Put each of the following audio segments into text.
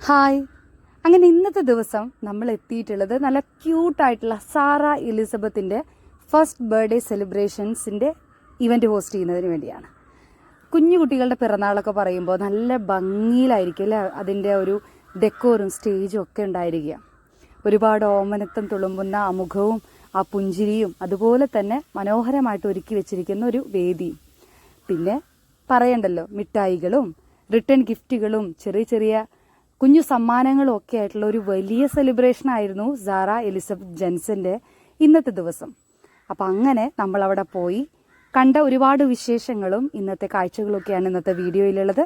Hi. അങ്ങനെ ഇന്നത്തെ ദിവസം നമ്മൾ എത്തിയിട്ടുള്ളത് നല്ല ക്യൂട്ടായിട്ടുള്ള സാറ എലിസബത്തിൻ്റെ ഫസ്റ്റ് ബർത്ത്ഡേ സെലിബ്രേഷൻസിൻ്റെ ഇവൻറ്റ് ഹോസ്റ്റ് ചെയ്യുന്നതിന് വേണ്ടിയാണ്. കുഞ്ഞു കുട്ടികളുടെ പിറന്നാളൊക്കെ പറയുമ്പോൾ നല്ല ഭംഗിയിലായിരിക്കും അല്ലേ, അതിൻ്റെ ഒരു ഡെക്കോറും സ്റ്റേജും ഒക്കെ ഉണ്ടായിരിക്കുക. ഒരുപാട് ഓമനത്തം തുളുമ്പുന്ന ആ മുഖവും ആ പുഞ്ചിരിയും അതുപോലെ തന്നെ മനോഹരമായിട്ട് ഒരുക്കി വെച്ചിരിക്കുന്ന ഒരു വേദിയും. പിന്നെ പറയണ്ടല്ലോ, മിഠായികളും റിട്ടേൺ ഗിഫ്റ്റുകളും ചെറിയ ചെറിയ കുഞ്ഞു സമ്മാനങ്ങളും ഒക്കെ ആയിട്ടുള്ള ഒരു വലിയ സെലിബ്രേഷൻ ആയിരുന്നു സാറ എലിസബത്ത് ജെൻസന്റെ ഇന്നത്തെ ദിവസം. അപ്പം അങ്ങനെ നമ്മളവിടെ പോയി കണ്ട ഒരുപാട് വിശേഷങ്ങളും ഇന്നത്തെ കാഴ്ചകളൊക്കെയാണ് ഇന്നത്തെ വീഡിയോയിലുള്ളത്.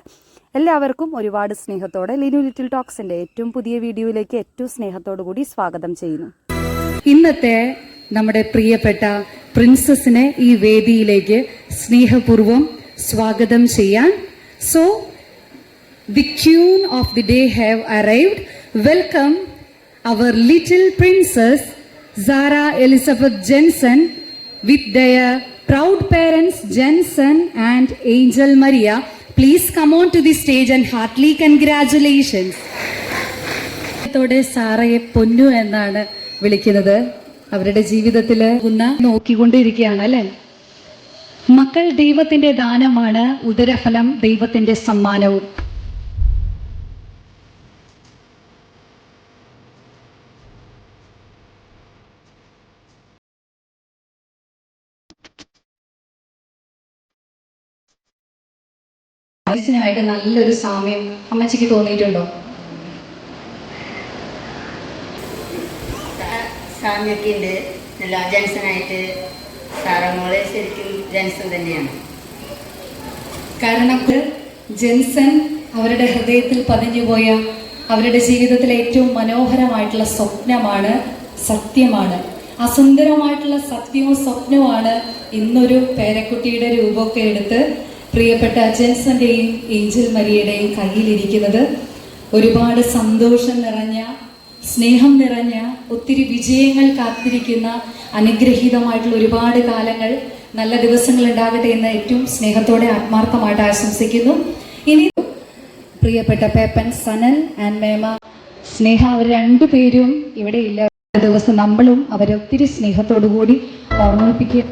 എല്ലാവർക്കും ഒരുപാട് സ്നേഹത്തോടെ ലിനു ലിറ്റിൽ ടോക്സിന്റെ ഏറ്റവും പുതിയ വീഡിയോയിലേക്ക് ഏറ്റവും സ്നേഹത്തോടു കൂടി സ്വാഗതം ചെയ്യുന്നു. ഇന്നത്തെ നമ്മുടെ പ്രിയപ്പെട്ട പ്രിൻസസിനെ ഈ വേദിയിലേക്ക് സ്നേഹപൂർവ്വം സ്വാഗതം ചെയ്യാൻ the queen of the day have arrived. Welcome our little princess Zara Elizabeth Jensen with their proud parents Jensen and Angel Maria. Please come on to the stage and heartily congratulations. ത്തോടെ സാറയെ പൊന്നു എന്നാണ് വിളിക്കുന്നത്. അവരുടെ ജീവിതത്തിൽ നോക്കിക്കൊണ്ടിരിക്കുകയാണ് അല്ലേ. മക്കൾ ദൈവത്തിന്റെ ദാനമാണ്, ഉദരഫലം ദൈവത്തിന്റെ സമ്മാനവും. മനസ്സിനായിട്ട് നല്ലൊരു സാമ്യം അമ്മച്ചിക്ക് തോന്നിയിട്ടുണ്ടോ? സാമ്യൊക്കെ ഉണ്ട്. ജെൻസനായിട്ട് സാറമോളെ ശരിക്കും ജെൻസൺ തന്നെയാണ്. കാരണം ജെൻസൺ അവരുടെ ഹൃദയത്തിൽ പതിഞ്ഞുപോയ അവരുടെ ജീവിതത്തിലെ ഏറ്റവും മനോഹരമായിട്ടുള്ള സ്വപ്നമാണ്, സത്യമാണ്. അസുന്ദരമായിട്ടുള്ള സത്യവും സ്വപ്നവുമാണ് ഇന്നൊരു പേരക്കുട്ടിയുടെ രൂപമൊക്കെ എടുത്ത് പ്രിയപ്പെട്ട ജെൻസന്റെയും ഏഞ്ചൽ മരിയയുടെയും കയ്യിലിരിക്കുന്നത്. ഒരുപാട് സന്തോഷം നിറഞ്ഞ, സ്നേഹം നിറഞ്ഞ, ഒത്തിരി വിജയങ്ങൾ കാത്തിരിക്കുന്ന അനുഗ്രഹീതമായിട്ടുള്ള ഒരുപാട് കാലങ്ങൾ, നല്ല ദിവസങ്ങൾ ഉണ്ടാകട്ടെ എന്ന് ഏറ്റവും സ്നേഹത്തോടെ ആത്മാർത്ഥമായിട്ട് ആശംസിക്കുന്നു. ഇനി പ്രിയപ്പെട്ട പേപ്പൻ സനൽ ആൻഡ് മേമ സ്നേഹ, അവർ രണ്ടുപേരും ഇവിടെ ഇല്ല. ദിവസം നമ്മളും അവരെ ഒത്തിരി സ്നേഹത്തോടു കൂടി ഓർമ്മിപ്പിക്കുക.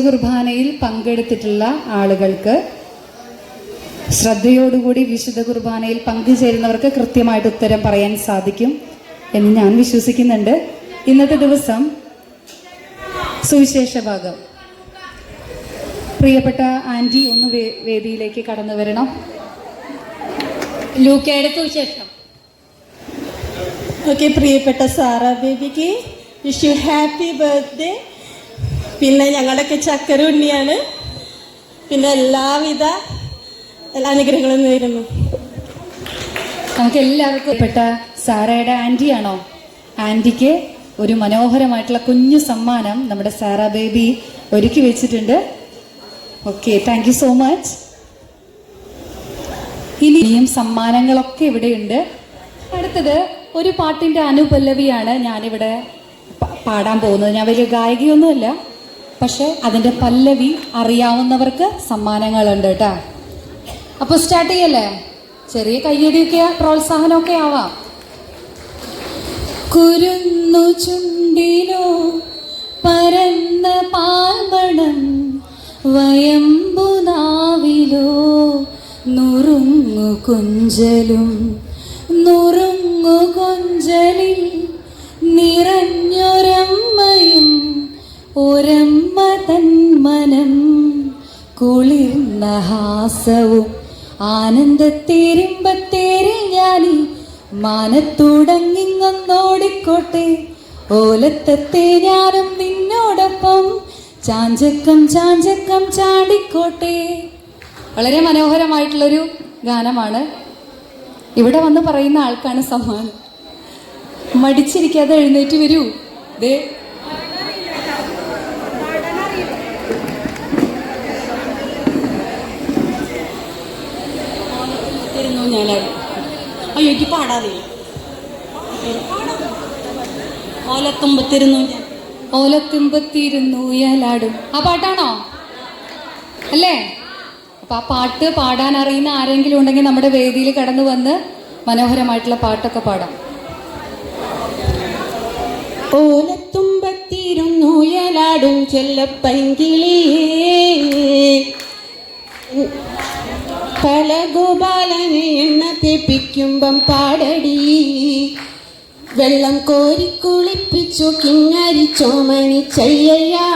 കുർബാനയിൽ പങ്കെടുത്തിട്ടുള്ള ആളുകൾക്ക്, ശ്രദ്ധയോടുകൂടി വിശുദ്ധ കുർബാനയിൽ പങ്കുചേരുന്നവർക്ക് കൃത്യമായിട്ട് ഉത്തരം പറയാൻ സാധിക്കും എന്ന് ഞാൻ വിശ്വസിക്കുന്നുണ്ട്. ഇന്നത്തെ ദിവസം സുവിശേഷ ഭാഗം പ്രിയപ്പെട്ട ആൻറ്റി ഒന്ന് വേദിയിലേക്ക് കടന്നു വരണം. ലൂക്കയുടെ സുവിശേഷം. ഓക്കെ, പ്രിയപ്പെട്ട സാറ ബേബിക്ക് വിഷ് യു ഹാപ്പി ബർത്ത്ഡേ. പിന്നെ ഞങ്ങളുടെയൊക്കെ ചക്കര ഉണ്ണിയാണ്. പിന്നെ എല്ലാവിധ അനുഗ്രഹങ്ങളും നേരുന്നു. നമുക്ക് എല്ലാവർക്കും പെട്ട സാറയുടെ ആൻറ്റിയാണോ? ആൻറ്റിക്ക് ഒരു മനോഹരമായിട്ടുള്ള കുഞ്ഞു സമ്മാനം നമ്മുടെ സാറ ബേബി ഒരുക്കി വെച്ചിട്ടുണ്ട്. Okay, thank you so much. ഇനിയും സമ്മാനങ്ങളൊക്കെ ഇവിടെയുണ്ട്. അടുത്തത് ഒരു പാട്ടിൻ്റെ അനുപല്ലവിയാണ് ഞാനിവിടെ പാടാൻ പോകുന്നത്. ഞാൻ വലിയ ഗായികയൊന്നുമല്ല, പക്ഷെ അതിൻ്റെ പല്ലവി അറിയാവുന്നവർക്ക് സമ്മാനങ്ങളുണ്ട് കേട്ടോ. അപ്പോൾ സ്റ്റാർട്ട് ചെയ്യല്ലേ? ചെറിയ കയ്യടിയൊക്കെ പ്രോത്സാഹനമൊക്കെ ആവാം. കുരുന്നു ചുണ്ടിലോ പരന്ന പാൽമണം, വയമ്പുനാവിലോ നുറുങ്ങു കൊഞ്ചലും, നുറുങ്ങു കൊഞ്ചലിൽ നിറഞ്ഞൊരമ്മയും ഒരമ്മ തന്മനം, കുളിർന്ന ഹാസവും ആനന്ദത്തേരിമ്പത്തേരിൽ ഞാനീ മാനത്തുടങ്ങിങ്ങൊന്നോടിക്കോട്ടെ, ഓലത്തത്തെ ഞാനും നിന്നോടൊപ്പം ചാഞ്ചക്കം ചാഞ്ചക്കം ചാടിക്കോട്ടെ. വളരെ മനോഹരമായിട്ടുള്ളൊരു ഗാനമാണ്. ഇവിടെ വന്ന് പറയുന്ന ആൾക്കാണ് സമ്മാനം. മടിച്ചിരിക്കാതെ എഴുന്നേറ്റ് വരൂ. ദേ അയ്യോ, എനിക്ക് പാടാതെ ഓലത്തുമ്പത്തിരുന്നു ഓലത്തുമ്പത്തിരുന്നു യാലാടും. ആ പാട്ടാണോ? അല്ലേ? അപ്പം ആ പാട്ട് പാടാൻ അറിയുന്ന ആരെങ്കിലും ഉണ്ടെങ്കിൽ നമ്മുടെ വേദിയിൽ കടന്നു വന്ന് മനോഹരമായിട്ടുള്ള പാട്ടൊക്കെ പാടാം. ഓലത്തുമ്പത്തിരുന്നു യാലാടും ചെല്ലപ്പൈങ്കിളിയേ, പല ഗോപാലനെ എണ്ണ തേപ്പിക്കുമ്പം പാടടി, വെള്ളം കോരി കുളിപ്പിച്ചു കിങ്ങരി ചോമണി ചെയ്യയ്യാ,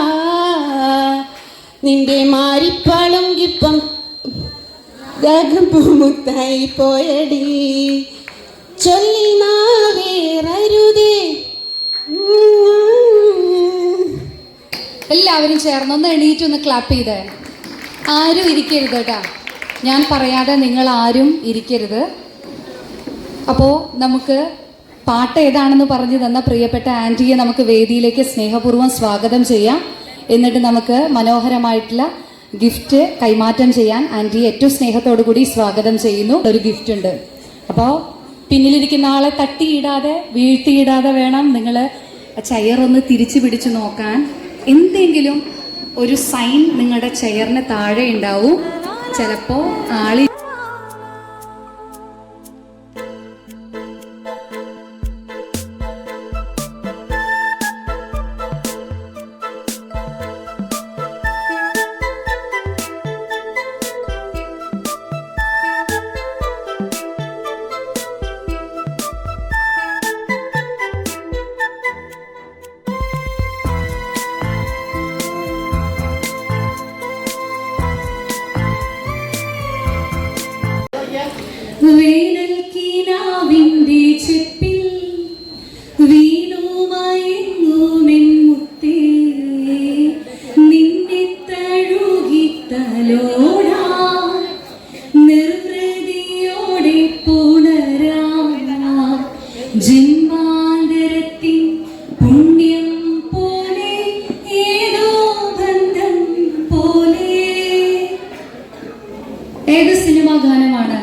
നിന്റെ മാരിപ്പളുങ്കിപ്പം മുത്തായി പോയടി, ചൊല്ലി നാവേറരുതേ. എല്ലാവരും ചേർന്നൊന്ന് എണീറ്റൊന്ന് ക്ലാപ്പ് ചെയ്തേ. ആരും ഇരിക്കരുത് കേട്ടാ, ഞാൻ പറയാതെ നിങ്ങൾ ആരും ഇരിക്കരുത്. അപ്പോൾ നമുക്ക് പാട്ട് ഏതാണെന്ന് പറഞ്ഞു തന്ന പ്രിയപ്പെട്ട ആൻറ്റിയെ നമുക്ക് വേദിയിലേക്ക് സ്നേഹപൂർവ്വം സ്വാഗതം ചെയ്യാം. എന്നിട്ട് നമുക്ക് മനോഹരമായിട്ടുള്ള ഗിഫ്റ്റ് കൈമാറ്റം ചെയ്യാൻ ആൻറ്റിയെ ഏറ്റവും സ്നേഹത്തോടു കൂടി സ്വാഗതം ചെയ്യുന്നു. ഒരു ഗിഫ്റ്റ് ഉണ്ട്. അപ്പോൾ പിന്നിലിരിക്കുന്ന ആളെ തട്ടിയിടാതെ വീഴ്ത്തിയിടാതെ വേണം നിങ്ങൾ ചെയറൊന്ന് തിരിച്ചു പിടിച്ചു നോക്കാൻ. എന്തെങ്കിലും ഒരു സൈൻ നിങ്ങളുടെ ചെയറിന് താഴെ ഉണ്ടാവും. ചിലപ്പോൾ ആളി വേനൽക്കിനാവിൻ്റെ ചെപ്പിൽ വീണുമയങ്ങുമെൻ മുത്തേ, നിന്നെ തഴുകിത്തലോടാൻ നിർവൃതിയോടെ പുണരാം, ജന്മാന്തരത്തിൻ പുണ്യം പോലെ ഏതോ ബന്ധം പോലെ. ഏത് സിനിമാ ഗാനമാണ്?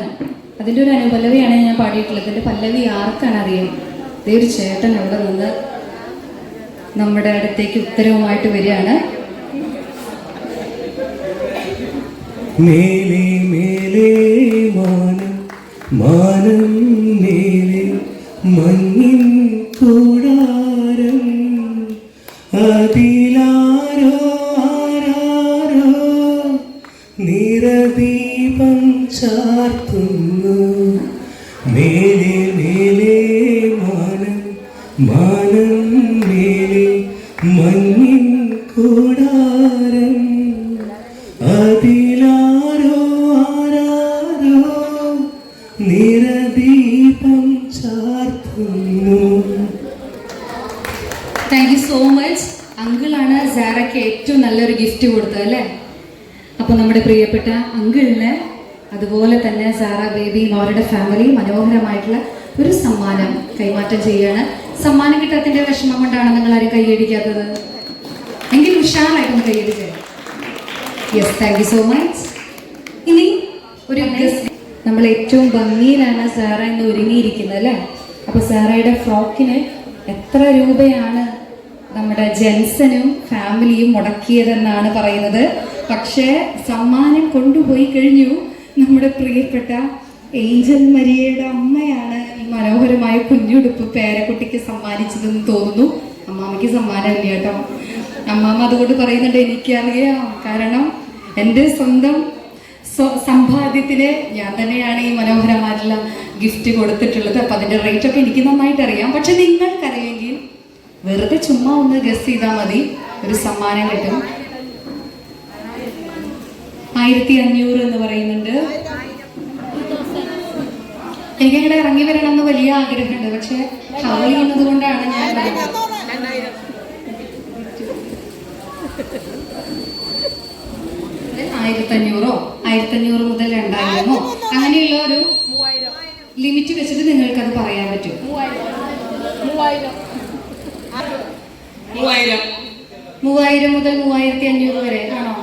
അതിൻ്റെ ഒരു അനുപല്ലവിയാണ് ഞാൻ പാടിയിട്ടുള്ളത്. ഇതിൻ്റെ പല്ലവി ആർക്കാണ് അറിയാം? ഇതേ ഒരു ചേട്ടൻ അവിടെ നിന്ന് നമ്മുടെ അടുത്തേക്ക് ഉത്തരവുമായിട്ട് വരികയാണ്. മേലെ മേലെ മാനം മാനം മേലെ മഞ്ഞിൻ കൂടാരം അതിലാരോ ആരാ മേലെ മഞ്ഞിൻ കൂടാരം അതിലാരോ ആരാരോ നിറദീപം ചാർത്തുന്നു. Thank you so much. അങ്കിളാണ് സാറയ്ക്ക് ഏറ്റവും നല്ലൊരു ഗിഫ്റ്റ് കൊടുത്തത് അല്ലേ? അപ്പോൾ നമ്മുടെ പ്രിയപ്പെട്ട അങ്കിളിന് അതുപോലെ തന്നെ സാറ ബേബിയും അവരുടെ ഫാമിലി മനോഹരമായിട്ടുള്ള ഒരു സമ്മാനം കൈമാറ്റം ചെയ്യുകയാണ്. സമ്മാനം കിട്ടാത്തതിൻ്റെ വിഷമം കൊണ്ടാണ് നിങ്ങൾ ആരും കൈയടിക്കാത്തത്? എങ്കിൽ ഉഷാറായിട്ടൊന്ന് കൈയടിച്ചേ. Yes, thank you so much. ഇനി ഒരു ഗസ്റ്റ്, നമ്മൾ ഏറ്റവും ഭംഗിയിലാണ് സാറ ഇന്ന് ഒരുങ്ങിയിരിക്കുന്നത് അല്ലേ? അപ്പോൾ സാറയുടെ ഫ്രോക്കിന് എത്ര രൂപയാണ് നമ്മുടെ ജെൻസനും ഫാമിലിയും മുടക്കിയതെന്നാണ് പറയുന്നത്. പക്ഷേ സമ്മാനം കൊണ്ടുപോയി കഴിഞ്ഞു. നമ്മുടെ പ്രിയപ്പെട്ട ഏഞ്ചൽ മരിയയുടെ അമ്മയാണ് ഈ മനോഹരമായ കുഞ്ഞുടുപ്പ് പേരക്കുട്ടിക്ക് സമ്മാനിച്ചതെന്ന് തോന്നുന്നു. അമ്മാമ്മയ്ക്ക് സമ്മാനമില്ല കേട്ടോ. അമ്മാമ്മ അതുകൊണ്ട് പറയുന്നുണ്ട്, എനിക്കറിയാം, കാരണം എൻ്റെ സ്വന്തം സമ്പാദ്യത്തിന് ഞാൻ തന്നെയാണ് ഈ മനോഹരമായിട്ടുള്ള ഗിഫ്റ്റ് കൊടുത്തിട്ടുള്ളത്. അപ്പം അതിൻ്റെ റേറ്റൊക്കെ എനിക്ക് നന്നായിട്ട് അറിയാം. പക്ഷെ നിങ്ങൾക്കറിയെങ്കിൽ വെറുതെ ചുമ്മാ ഒന്ന് ഗസ് ചെയ്താൽ മതി, ഒരു സമ്മാനം കിട്ടും. 1500 എന്ന് പറയുന്നുണ്ട്. എനിക്കങ്ങനെ ഇറങ്ങി വരണം എന്ന് വലിയ ആഗ്രഹമുണ്ട്, പക്ഷെ ട്രാവൽ ചെയ്യുന്നത് കൊണ്ടാണ് ഞാൻ 1500 മുതൽ 2000 അങ്ങനെയുള്ള ഒരു ലിമിറ്റ് വെച്ചിട്ട് നിങ്ങൾക്ക് അത് പറയാൻ പറ്റും. 3000 മുതൽ 3500 വരെ ആണോ?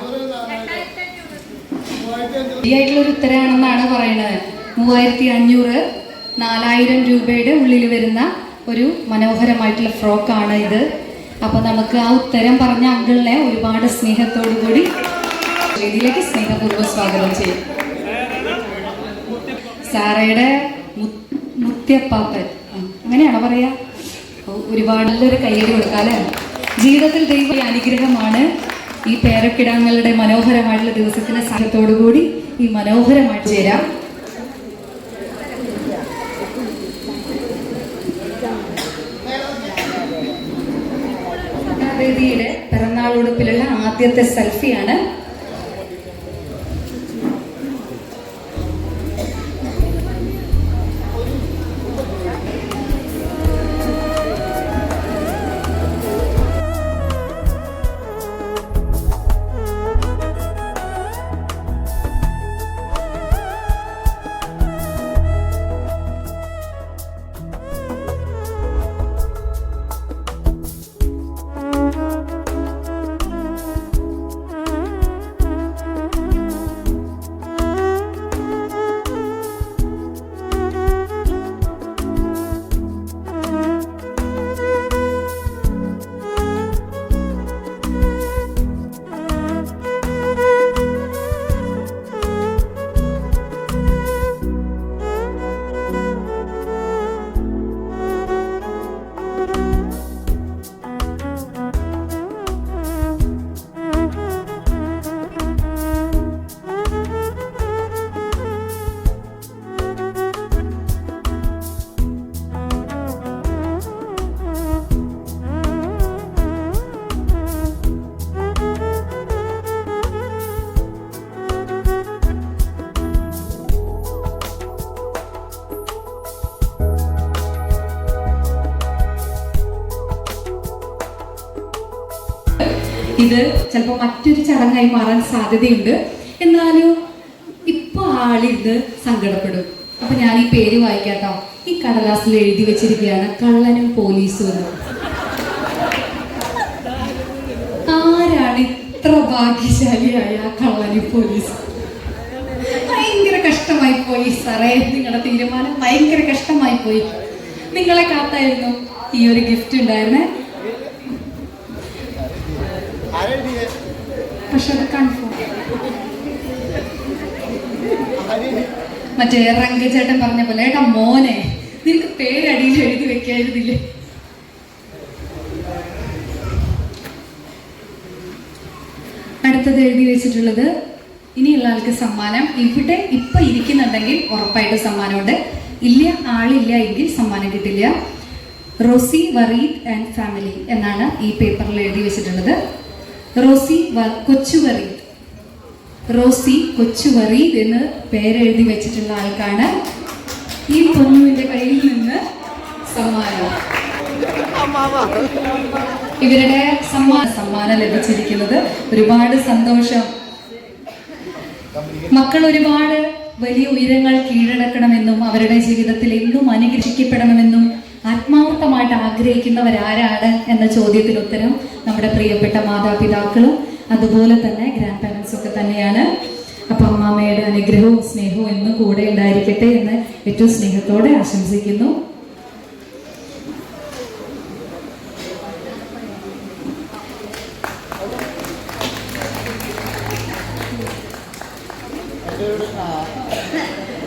ശരിയായിട്ടുള്ള ഒരു ഉത്തരമാണെന്നാണ് പറയുന്നത്. 3500, 4000 രൂപയുടെ ഉള്ളിൽ വരുന്ന ഒരു മനോഹരമായിട്ടുള്ള ഫ്രോക്കാണ് ഇത്. അപ്പൊ നമുക്ക് ആ ഉത്തരം പറഞ്ഞ അങ്കിളിനെ ഒരുപാട് സ്നേഹത്തോടു കൂടി വേദിയിലേക്ക് സ്നേഹപൂർവ്വം സ്വാഗതം ചെയ്യും. സാറയുടെ മുത്യപ്പാപ്പൻ, അങ്ങനെയാണോ പറയാ? ഒരുപാട് നല്ലൊരു കയ്യടി കൊടുക്കാല്ലേ. ജീവിതത്തിൽ ദൈവ അനുഗ്രഹമാണ് ഈ പേരക്കിടാങ്ങളുടെ മനോഹരമായിട്ടുള്ള ദിവസത്തിന്റെ സ്നേഹത്തോടു കൂടി ഈ മനോഹരമായിട്ട് ചേരാം. വേദിയുടെ പിറന്നാൾ ഉടുപ്പിലുള്ള ആദ്യത്തെ സെൽഫിയാണ്. ഇത് ചിലപ്പോൾ മറ്റൊരു ചടങ്ങായി മാറാൻ സാധ്യതയുണ്ട്. എന്നാലും ഇപ്പൊ ആളിത് സങ്കടപ്പെടും. അപ്പൊ ഞാൻ ഈ പേര് വായിക്കാട്ടോ. ഈ കടലാസിൽ എഴുതി വെച്ചിരിക്കുകയാണ് കള്ളനും പോലീസും എന്ന്. ആരാണ് ഇത്ര ഭാഗ്യശാലിയായ കള്ളനും പോലീസും? ഭയങ്കര കഷ്ടമായി പോയി സാറേ, നിങ്ങളുടെ തീരുമാനം ഭയങ്കര കഷ്ടമായി പോയി. നിങ്ങളെ കാത്തായിരുന്നു ഈ ഒരു ഗിഫ്റ്റ് ഉണ്ടായിരുന്നേ. പക്ഷെ അത് കൺഫേം. മറ്റേ റംഗചേട്ടൻ പറഞ്ഞ പോലെ, ഏട്ടാ മോനെ നിനക്ക് പേരടിയിൽ എഴുതി വെക്കായിരുന്നില്ലേ? അടുത്തത് എഴുതി വെച്ചിട്ടുള്ളത്, ഇനിയുള്ള ആൾക്ക് സമ്മാനം. ഇവിടെ ഇപ്പൊ ഇരിക്കുന്നുണ്ടെങ്കിൽ ഉറപ്പായിട്ട് സമ്മാനമുണ്ട്. ഇല്ല, ആളില്ല എങ്കിൽ സമ്മാനം കിട്ടില്ല. റോസി വറീദ് ആൻഡ് ഫാമിലി എന്നാണ് ഈ പേപ്പറിൽ എഴുതി വെച്ചിട്ടുള്ളത്. കൊച്ചു വറീദ്, റോസി കൊച്ചു വറീദ് എന്ന് പേരെഴുതി വെച്ചിട്ടുള്ള ആൾക്കാണ് ഈ പൊന്നുവിന്റെ കയ്യിൽ നിന്ന് സമ്മാനം, ഇവരുടെ സമ്മാനം ലഭിച്ചിരിക്കുന്നത്. ഒരുപാട് സന്തോഷം. മക്കൾ ഒരുപാട് വലിയ ഉയരങ്ങൾ കീഴടക്കണമെന്നും അവരുടെ ജീവിതത്തിൽ എന്നും അനുഗ്രഹിക്കപ്പെടണമെന്നും ആത്മാർത്ഥമായിട്ട് ആഗ്രഹിക്കുന്നവരാരാണ് എന്ന ചോദ്യത്തിന് ഉത്തരം നമ്മുടെ പ്രിയപ്പെട്ട മാതാപിതാക്കളും അതുപോലെ തന്നെ ഗ്രാൻഡ് പാരൻസും ഒക്കെ തന്നെയാണ്. അപ്പൊ അമ്മാമ്മയുടെ അനുഗ്രഹവും സ്നേഹവും എന്നും കൂടെ ഉണ്ടായിരിക്കട്ടെ എന്ന് ഏറ്റവും സ്നേഹത്തോടെ ആശംസിക്കുന്നു.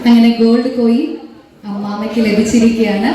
അങ്ങനെ ഗോൾഡ് കോയിൻ അമ്മാമ്മയ്ക്ക് ലഭിച്ചിരിക്കുകയാണ്.